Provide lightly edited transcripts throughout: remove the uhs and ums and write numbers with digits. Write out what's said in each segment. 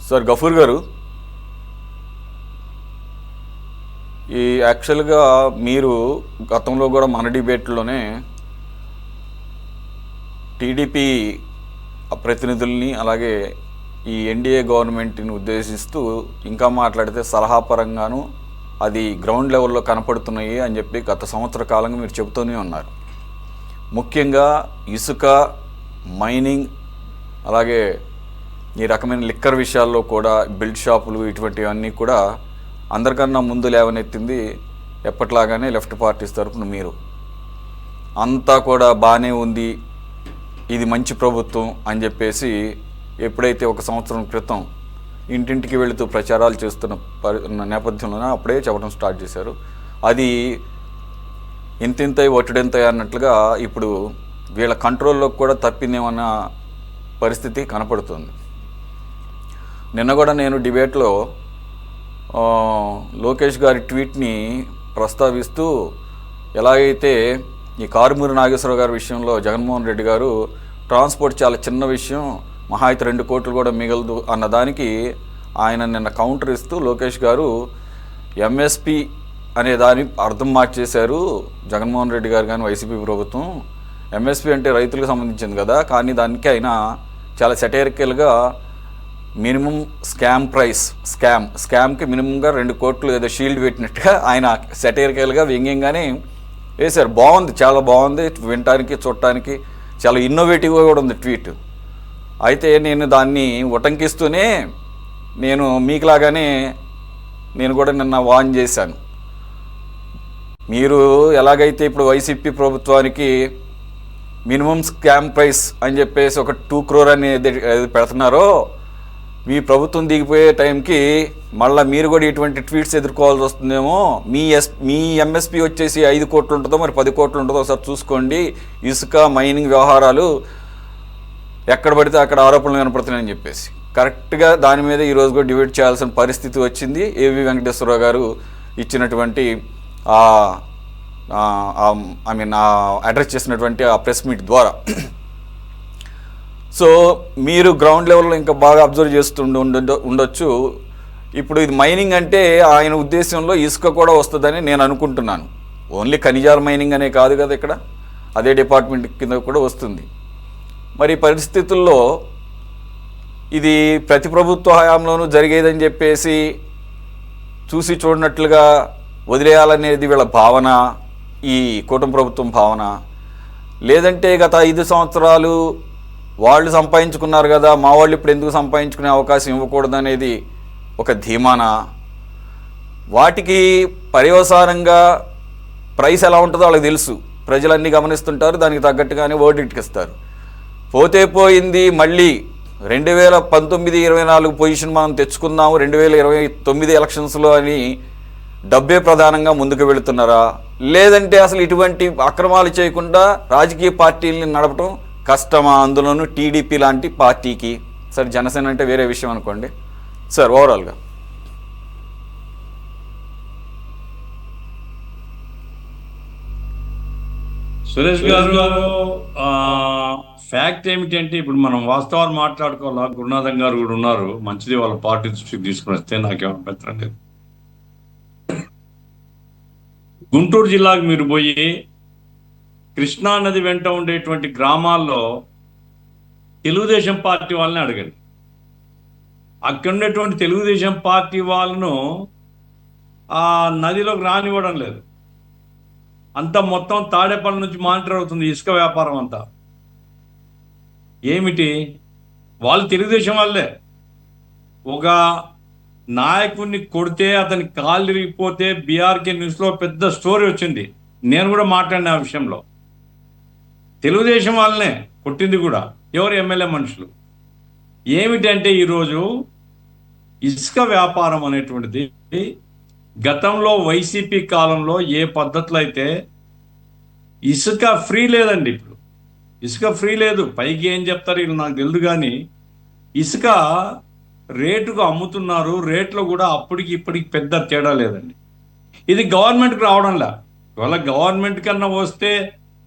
Sir Gafoor గారు, ఈ యాక్చువల్గా మీరు గతంలో కూడా మన డిబేట్లోనే టీడీపీ ప్రతినిధుల్ని అలాగే ఈ ఎన్డీఏ గవర్నమెంట్ని ఉద్దేశిస్తూ ఇంకా మాట్లాడితే సలహాపరంగాను అది గ్రౌండ్ లెవెల్లో కనపడుతున్నాయి అని చెప్పి గత సంవత్సర కాలంగా మీరు చెబుతూనే ఉన్నారు. ముఖ్యంగా ఇసుక మైనింగ్ అలాగే ఈ రకమైన లిక్కర్ విషయాల్లో కూడా బిల్డ్ షాపులు ఇటువంటివన్నీ కూడా అందరికన్నా ముందు లేవనెత్తింది ఎప్పట్లాగానే లెఫ్ట్ పార్టీస్ తరఫున మీరు. అంతా కూడా బాగానే ఉంది, ఇది మంచి ప్రభుత్వం అని చెప్పేసి ఎప్పుడైతే ఒక సంవత్సరం క్రితం ఇంటింటికి వెళుతూ ప్రచారాలు చేస్తున్న నేపథ్యంలోనే అప్పుడే చెప్పడం స్టార్ట్ చేశారు. అది ఇంతింతై ఒట్టుడెంతై అన్నట్లుగా ఇప్పుడు వీళ్ళ కంట్రోల్లోకి కూడా తప్పిందేమన్న పరిస్థితి కనపడుతుంది. నిన్న కూడా నేను డిబేట్లో లోకేష్ గారి ట్వీట్ని ప్రస్తావిస్తూ ఎలాగైతే ఈ కారుమూరి నాగేశ్వరరావు గారి విషయంలో జగన్మోహన్ రెడ్డి గారు ట్రాన్స్పోర్ట్ చాలా చిన్న విషయం, మహా అయితే 2 కోట్లు కూడా మిగలదు అన్నదానికి ఆయన నిన్న కౌంటర్ ఇస్తూ లోకేష్ గారు ఎంఎస్పి అనే దాన్ని అర్థం మార్చేశారు జగన్మోహన్ రెడ్డి గారు కానీ వైసీపీ ప్రభుత్వం. ఎంఎస్పి అంటే రైతులకు సంబంధించింది కదా, కానీ దానికి ఆయన చాలా సెటైరికల్గా మినిమం స్కామ్ ప్రైస్ స్కామ్కి మినిమంగా 2 కోట్లు ఏదో షీల్డ్ పెట్టినట్టుగా ఆయన సెటైరికల్గా వ్యంగ్యంగానే వేశారు. బాగుంది, చాలా బాగుంది, వినటానికి చూడటానికి చాలా ఇన్నోవేటివ్గా కూడా ఉంది ట్వీట్. అయితే నేను దాన్ని ఉటంకిస్తూనే నేను మీకులాగానే నేను కూడా నిన్న వార్న్ చేశాను. మీరు ఎలాగైతే ఇప్పుడు వైసీపీ ప్రభుత్వానికి మినిమం స్కామ్ ప్రైస్ అని చెప్పేసి ఒక 2 crore అనేది పెడుతున్నారో, మీ ప్రభుత్వం దిగిపోయే టైంకి మళ్ళీ మీరు కూడా ఇటువంటి ట్వీట్స్ ఎదుర్కోవాల్సి వస్తుందేమో. మీ ఎంఎస్పి వచ్చేసి 5 కోట్లు ఉంటుందో మరి 10 కోట్లు ఉంటుందో ఒకసారి చూసుకోండి. ఇసుక మైనింగ్ వ్యవహారాలు ఎక్కడ పడితే అక్కడ ఆరోపణలు కనపడుతున్నాయని చెప్పేసి కరెక్ట్గా దాని మీద ఈరోజు కూడా డిబేట్ చేయాల్సిన పరిస్థితి వచ్చింది. ఏవి వెంకటేశ్వరరావు గారు ఇచ్చినటువంటి అడ్రస్ చేసినటువంటి ఆ ప్రెస్ మీట్ ద్వారా. సో మీరు గ్రౌండ్ లెవెల్లో ఇంకా బాగా అబ్జర్వ్ ఉండొచ్చు. ఇప్పుడు ఇది మైనింగ్ అంటే ఆయన ఉద్దేశంలో ఇసుక కూడా వస్తుందని నేను అనుకుంటున్నాను. ఓన్లీ ఖనిజాల మైనింగ్ అనే కాదు కదా, ఇక్కడ అదే డిపార్ట్మెంట్ కింద కూడా వస్తుంది. మరి పరిస్థితుల్లో ఇది ప్రతి ప్రభుత్వ హయాంలోనూ జరిగేదని చెప్పేసి చూసి చూడనట్లుగా వదిలేయాలనేది వీళ్ళ భావన, ఈ కూటమి ప్రభుత్వం భావన. లేదంటే గత 5 సంవత్సరాలు వాళ్ళు సంపాదించుకున్నారు కదా, మా వాళ్ళు ఇప్పుడు ఎందుకు సంపాదించుకునే అవకాశం ఇవ్వకూడదు అనేది ఒక ధీమానా? వాటికి పర్యవసానంగా ప్రైస్ ఎలా ఉంటుందో వాళ్ళకి తెలుసు, ప్రజలన్నీ గమనిస్తుంటారు, దానికి తగ్గట్టుగానే ఓటికి ఇస్తారు. పోతే పోయింది, మళ్ళీ 2019-24 పొజిషన్ మనం తెచ్చుకుందాము 2029 ఎలక్షన్స్లో అని డబ్బే ప్రధానంగా ముందుకు వెళుతున్నారా? లేదంటే అసలు ఇటువంటి అక్రమాలు చేయకుండా రాజకీయ పార్టీలని నడపడం కష్టమా? అందులోనూ టీడీపీ లాంటి పార్టీకి. సార్ జనసేన అంటే వేరే విషయం అనుకోండి సార్. ఓవరాల్గా సురేష్ గారు, ఫ్యాక్ట్ ఏమిటంటే ఇప్పుడు మనం వాస్తవాలు మాట్లాడుకోవాలా. గురునాథం గారు కూడా ఉన్నారు, మంచిది, వాళ్ళ పార్టీ దృష్టికి తీసుకుని వస్తే నాకేం అభ్యంతరం లేదు. గుంటూరు జిల్లాకు మీరు పోయి కృష్ణా నది వెంట ఉండేటువంటి గ్రామాల్లో తెలుగుదేశం పార్టీ వాళ్ళని అడగండి. అక్కడ ఉండేటువంటి తెలుగుదేశం పార్టీ వాళ్ళను ఆ నదిలోకి రానివ్వడం లేదు. అంతా మొత్తం తాడేపల్లి నుంచి మానిటర్ అవుతుంది ఇసుక వ్యాపారం అంతా. ఏమిటి, వాళ్ళు తెలుగుదేశం వాళ్ళే. ఒక నాయకుడిని కొడితే అతని కాళ్ళు విరిగిపోతే బీఆర్కే న్యూస్లో పెద్ద స్టోరీ వచ్చింది. నేను కూడా మాట్లాడిన ఆ విషయంలో. తెలుగుదేశం వాళ్ళనే కొట్టింది కూడా, ఎవరు ఎమ్మెల్యే మనుషులు. ఏమిటంటే ఈరోజు ఇసుక వ్యాపారం అనేటువంటిది గతంలో వైసీపీ కాలంలో ఏ పద్ధతిలో అయితే ఇసుక ఫ్రీ లేదండి. ఇప్పుడు ఇసుక ఫ్రీ లేదు. పైకి ఏం చెప్తారు వీళ్ళు నాకు తెలియదు, కానీ ఇసుక రేటుకు అమ్ముతున్నారు. రేట్లో కూడా అప్పటికి ఇప్పటికి పెద్ద తేడా లేదండి. ఇది గవర్నమెంట్కి రావడంలా. ఇవాళ గవర్నమెంట్ కన్నా వస్తే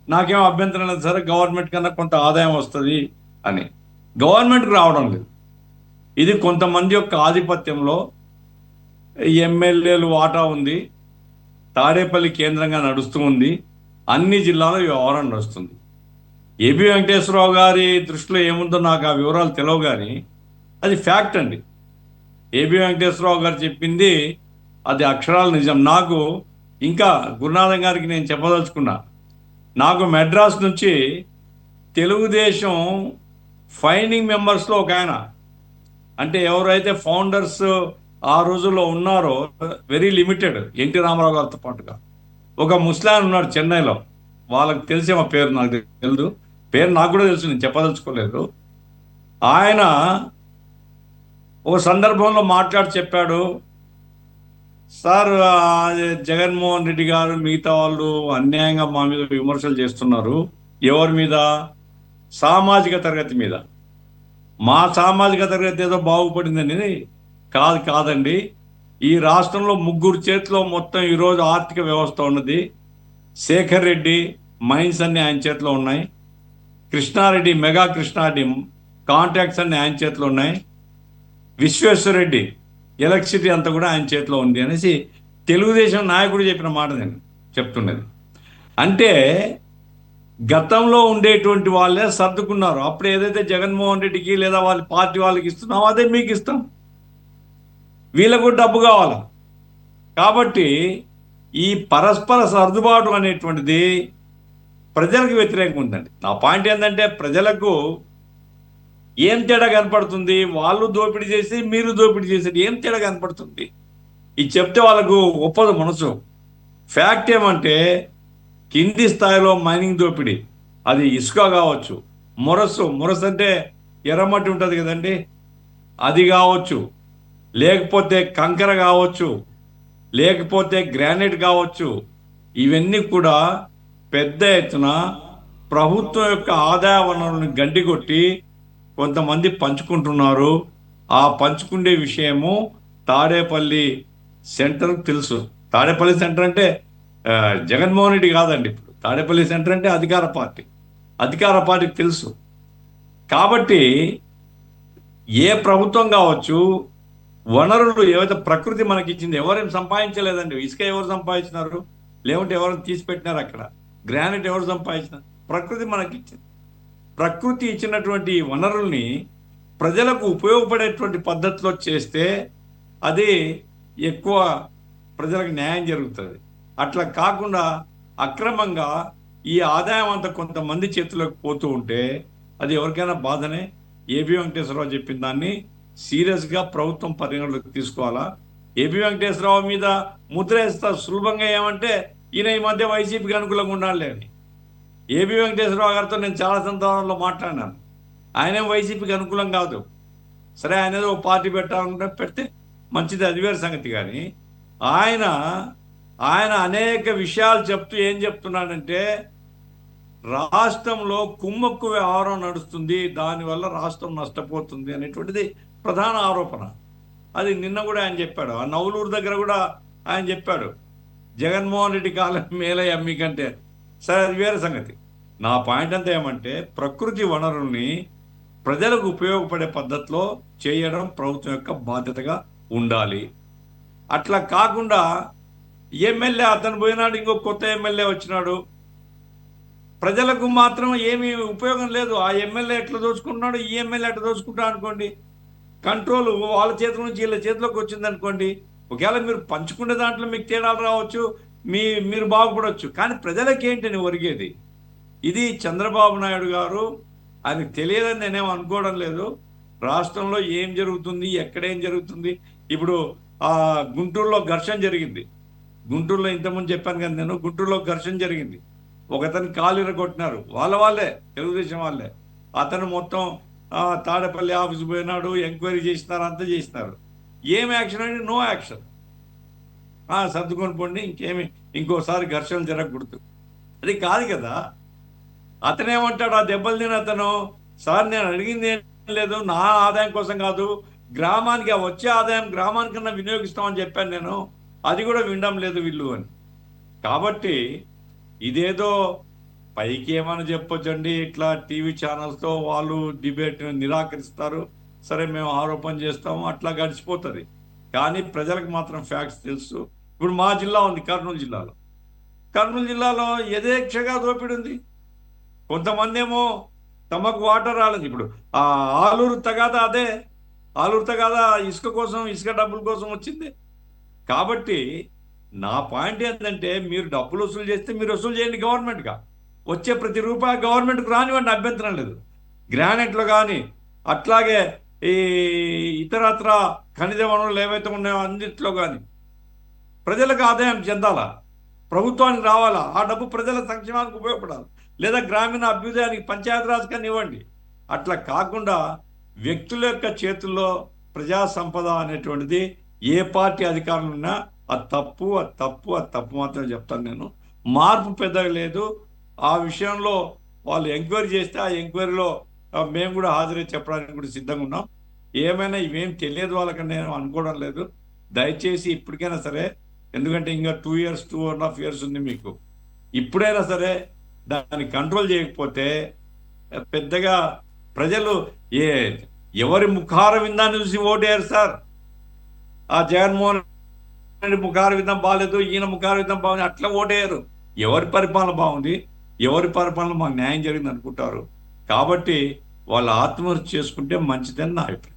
నాకేం అభ్యంతరం లేదు, సరే గవర్నమెంట్ కన్నా కొంత ఆదాయం వస్తుంది అని. గవర్నమెంట్కి రావడం లేదు. ఇది కొంతమంది యొక్క ఆధిపత్యంలో ఎమ్మెల్యేలు వాటా ఉంది. తాడేపల్లి కేంద్రంగా నడుస్తూ ఉంది. అన్ని జిల్లాలో ఈ వ్యవహారం నడుస్తుంది. ఏబి వెంకటేశ్వరరావు గారి దృష్టిలో ఏముందో నాకు ఆ వివరాలు తెలియవు, కానీ అది ఫ్యాక్ట్ అండి. ఏబి వెంకటేశ్వరరావు గారు చెప్పింది అది అక్షరాల నిజం. నాకు ఇంకా గురునాథం గారికి నేను చెప్పదలుచుకున్నా, నాకు మెడ్రాస్ నుంచి తెలుగుదేశం ఫైండింగ్ మెంబర్స్లో ఒక ఆయన, అంటే ఎవరైతే ఫౌండర్స్ ఆ రోజుల్లో ఉన్నారో వెరీ లిమిటెడ్, ఎన్టీ రామారావు గారితో పాటుగా ఒక ముస్లాం ఉన్నాడు చెన్నైలో. వాళ్ళకి తెలిసే, మా పేరు నాకు తెలియదు, పేరు నాకు కూడా తెలుసు, నేను చెప్పదలుచుకోలేదు. ఆయన ఒక సందర్భంలో మాట్లాడి చెప్పాడు, సార్ జగన్మోహన్ రెడ్డి గారు మిగతా వాళ్ళు అన్యాయంగా మా మీద విమర్శలు చేస్తున్నారు. ఎవరి మీద? సామాజిక తరగతి మీద. మా సామాజిక తరగతి ఏదో బాగుపడిందని కాదండి. ఈ రాష్ట్రంలో 3 చేతిలో మొత్తం ఈరోజు ఆర్థిక వ్యవస్థ ఉన్నది. శేఖర్ రెడ్డి మైన్స్ అన్ని ఆయన చేతిలో ఉన్నాయి. కృష్ణారెడ్డి, మెగా కృష్ణారెడ్డి కాంట్రాక్ట్స్ అన్ని ఆయన చేతిలో ఉన్నాయి. విశ్వేశ్వరరెడ్డి ఎలక్ట్రిసిటీ అంతా కూడా ఆయన చేతిలో ఉంది అనేసి తెలుగుదేశం నాయకుడు చెప్పిన మాట నేను చెప్తున్నది. అంటే గతంలో ఉండేటువంటి వాళ్ళే సర్దుకున్నారు. అప్పుడు ఏదైతే జగన్మోహన్ రెడ్డికి లేదా వాళ్ళ పార్టీ వాళ్ళకి ఇస్తున్నామో అదే మీకు ఇస్తాం, వీళ్ళకు డబ్బు కావాలా. కాబట్టి ఈ పరస్పర సర్దుబాటు అనేటువంటిది ప్రజలకు వ్యతిరేకంగా ఉందండి. నా పాయింట్ ఏంటంటే, ప్రజలకు ఏం తేడా కనపడుతుంది? వాళ్ళు దోపిడీ చేసి మీరు దోపిడీ చేసేది ఏం తేడా కనపడుతుంది? ఇది చెప్తే వాళ్ళకు ఒప్పదు మనసు. ఫ్యాక్ట్ ఏమంటే, కింది స్థాయిలో మైనింగ్ దోపిడీ, అది ఇసుక కావచ్చు, మురసు అంటే ఎర్రమట్టి ఉంటుంది కదండి, అది కావచ్చు, లేకపోతే కంకర కావచ్చు, లేకపోతే గ్రానైట్ కావచ్చు, ఇవన్నీ కూడా పెద్ద ఎత్తున ప్రభుత్వం యొక్క ఆదాయ వనరులను గండికొట్టి కొంతమంది పంచుకుంటున్నారు. ఆ పంచుకునే విషయము తాడేపల్లి సెంటర్కి తెలుసు. తాడేపల్లి సెంటర్ అంటే జగన్మోహన్ రెడ్డి కాదండి. ఇప్పుడు తాడేపల్లి సెంటర్ అంటే అధికార పార్టీకి తెలుసు. కాబట్టి ఏ ప్రభుత్వం కావచ్చు, వనరులు ఏవైతే ప్రకృతి మనకి ఇచ్చింది, ఎవరేం సంపాదించలేదండి. ఇసుక ఎవరు సంపాదించినారు? లేకుంటే ఎవరు తీసిపెట్టినారు? అక్కడ గ్రానైట్ ఎవరు సంపాదించినారు? ప్రకృతి మనకి ఇచ్చింది. ప్రకృతి ఇచ్చినటువంటి వనరుల్ని ప్రజలకు ఉపయోగపడేటువంటి పద్ధతిలో చేస్తే అది ఎక్కువ ప్రజలకు న్యాయం జరుగుతుంది. అట్లా కాకుండా అక్రమంగా ఈ ఆదాయం అంతా కొంతమంది చేతులకు పోతూ ఉంటే అది ఎవరికైనా బాధనే. ఏబి వెంకటేశ్వరరావు చెప్పిన దాన్ని సీరియస్గా ప్రభుత్వం పరిగణలోకి తీసుకోవాలా. ఏబి వెంకటేశ్వరరావు మీద ముద్ర వేస్తా సులభంగా ఏమంటే, ఈయన ఈ మధ్య వైసీపీకి అనుకూలంగా ఉండాలి అని. ఏబి వెంకటేశ్వరరావు గారితో నేను చాలా సందర్భాల్లో మాట్లాడినాను. ఆయనే వైసీపీకి అనుకూలం కాదు. సరే, ఆయన ఏదో పార్టీ పెట్టాలనుకుంటే పెడితే మంచిది, అది వేరే సంగతి. కానీ ఆయన అనేక విషయాలు చెప్తూ ఏం చెప్తున్నాడంటే, రాష్ట్రంలో కుమ్మక్కు వ్యవహారం నడుస్తుంది, దానివల్ల రాష్ట్రం నష్టపోతుంది అనేటువంటిది ప్రధాన ఆరోపణ. అది నిన్న కూడా ఆయన చెప్పాడు. ఆ నవలూరు దగ్గర కూడా ఆయన చెప్పాడు, జగన్మోహన్ రెడ్డి కాలం మేలయ్య మీకంటే. సరే, అది వేరే సంగతి. నా పాయింట్ అంతా ఏమంటే, ప్రకృతి వనరుల్ని ప్రజలకు ఉపయోగపడే పద్ధతిలో చేయడం ప్రభుత్వం యొక్క బాధ్యతగా ఉండాలి. అట్లా కాకుండా ఎమ్మెల్యే అతను పోయినాడు, ఇంకో కొత్త ఎమ్మెల్యే వచ్చినాడు, ప్రజలకు మాత్రం ఏమీ ఉపయోగం లేదు. ఆ ఎమ్మెల్యే ఎట్లా దోచుకుంటున్నాడు, ఈ ఎమ్మెల్యే ఎట్లా దోచుకుంటాడు అనుకోండి, కంట్రోల్ వాళ్ళ చేతుల నుంచి వీళ్ళ చేతిలోకి వచ్చింది అనుకోండి, ఒకవేళ మీరు పంచుకునే దాంట్లో మీకు తేడాలు రావచ్చు, మీరు బాగుపడవచ్చు, కానీ ప్రజలకి ఏంటని ఒరిగేది? ఇది చంద్రబాబు నాయుడు గారు, ఆయనకు తెలియదని నేనేం అనుకోవడం లేదు. రాష్ట్రంలో ఏం జరుగుతుంది, ఎక్కడేం జరుగుతుంది. ఇప్పుడు గుంటూరులో ఘర్షణ జరిగింది. గుంటూరులో ఇంతకుముందు చెప్పాను కదా నేను, గుంటూరులో ఘర్షణ జరిగింది. ఒకతను కాలు ఇరగొట్టినారు, వాళ్ళే తెలుగుదేశం వాళ్ళే. అతను మొత్తం తాడేపల్లి ఆఫీస్ పోయినాడు, ఎంక్వైరీ చేసినారు, అంతా చేసినారు. ఏం యాక్షన్ అంటే నో యాక్షన్. సర్దుకొని పోండి, ఇంకోసారి ఘర్షణలు జరగకూడదు. అది కాదు కదా. అతనేమంటాడు, ఆ దెబ్బలు తిన అతను, సార్ నేను అడిగింది ఏం లేదు, నా ఆదాయం కోసం కాదు, గ్రామానికి వచ్చే ఆదాయం గ్రామానికన్నా వినియోగిస్తామని చెప్పాను నేను, అది కూడా వినడం లేదు వీళ్ళు అని. కాబట్టి ఇదేదో పైకి ఏమని చెప్పొచ్చండి, ఇట్లా టీవీ ఛానల్స్తో వాళ్ళు డిబేట్ నిరాకరిస్తారు, సరే మేము ఆరోపణ చేస్తాము, అట్లా గడిచిపోతుంది. కానీ ప్రజలకు మాత్రం ఫ్యాక్ట్స్ తెలుసు. ఇప్పుడు మా జిల్లా ఉంది, కర్నూలు జిల్లాలో యథేచ్ఛగా దోపిడి ఉంది. కొంతమంది ఏమో తమకు వాటర్ రాలేదు. ఇప్పుడు ఆ ఆలూరు తగాదా అదే, ఆలూరు తగాదా ఇసుక కోసం, ఇసుక డబ్బుల కోసం వచ్చింది. కాబట్టి నా పాయింట్ ఏంటంటే, మీరు డబ్బులు వసూలు చేస్తే మీరు వసూలు చేయండి గవర్నమెంట్గా, వచ్చే ప్రతి రూపాయి గవర్నమెంట్కి రానివ్వండి, అభ్యంతరం లేదు. గ్రానైట్లో కానీ అట్లాగే ఈ ఇతరత్ర ఖనిజ వనరులు ఏవైతే ఉన్నాయో అన్నింటిలో కానీ ప్రజలకు ఆదాయం చెందాలా, ప్రభుత్వానికి రావాలా, ఆ డబ్బు ప్రజల సంక్షేమానికి ఉపయోగపడాలి, లేదా గ్రామీణ అభ్యుదయానికి పంచాయతీరాజ్ కానీ ఇవ్వండి. అట్లా కాకుండా వ్యక్తుల యొక్క చేతుల్లో ప్రజా సంపద అనేటువంటిది ఏ పార్టీ అధికారంలో ఉన్నా అది తప్పు, అది తప్పు, అది తప్పు మాత్రమే చెప్తాను నేను. మార్పు పెద్దగా లేదు. ఆ విషయంలో వాళ్ళు ఎంక్వైరీ చేస్తే ఆ ఎంక్వైరీలో మేము కూడా హాజరై చెప్పడానికి కూడా సిద్ధంగా ఉన్నాం. ఏమైనా ఇవేం తెలియదు వాళ్ళకని నేను అనుకోవడం లేదు. దయచేసి ఇప్పటికైనా సరే, ఎందుకంటే ఇంకా 2 years 2.5 years ఉంది మీకు, ఇప్పుడైనా సరే దాన్ని కంట్రోల్ చేయకపోతే పెద్దగా ప్రజలు ఎవరి ముఖార విందాన్ని చూసి ఓటేయారు సార్. ఆ జగన్మోహన్ రెడ్డి ముఖార విందం బాగాలేదు, ఈయన ముఖార విందం బాగుంది, అట్లా ఓటేయరు. ఎవరి పరిపాలన బాగుంది, ఎవరి పరిపాలన మాకు న్యాయం జరిగింది అనుకుంటారు. కాబట్టి వాళ్ళు ఆత్మహత్య చేసుకుంటే మంచిదని నా అభిప్రాయం.